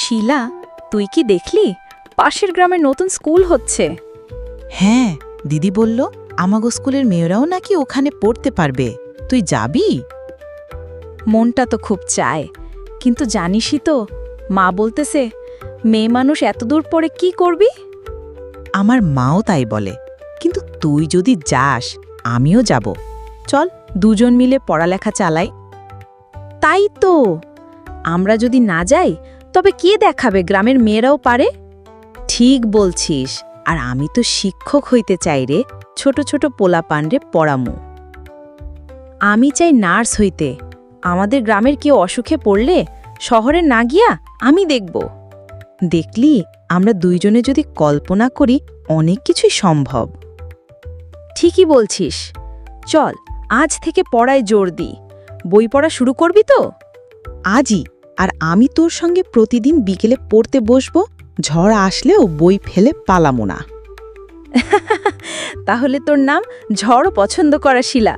শিলা, তুই কি দেখলি পাশের গ্রামে নতুন স্কুল হচ্ছে? হ্যাঁ, দিদি বলল আমাগো স্কুলের মেয়েরাও নাকি ওখানে পড়তে পারবে। তুই যাবি? মনটা তো খুব চায়, কিন্তু জানিসই তো মা বলতেছে মেয়ে মানুষ এত দূর পরে কি করবি। আমার মাও তাই বলে, কিন্তু তুই যদি যাস আমিও যাব। চল দুজন মিলে পড়ালেখা চালাই। তাই তো, আমরা যদি না যাই তবে কে দেখাবে গ্রামের মেয়েরাও পারে? ঠিক বলছিস, আর আমি তো শিক্ষক হইতে চাই রে, ছোট ছোট পোলাপানরে পড়ামু। আমি চাই নার্স হইতে। আমাদের গ্রামের কেউ অসুখে পড়লে শহরে না গিয়া আমি দেখব। দেখলি, আমরা দুইজনে যদি কল্পনা করি অনেক কিছুই সম্ভব। ঠিকই বলছিস, চল আজ থেকে পড়ায় জোর দিই। বই পড়া শুরু করবি তো? আজই। আর আমি তোর সঙ্গে প্রতিদিন বিকেলে পড়তে বসবো, ঝড় আসলেও বই ফেলে পালামো না। তাহলে তোর নাম ঝড় পছন্দ করা শিলা।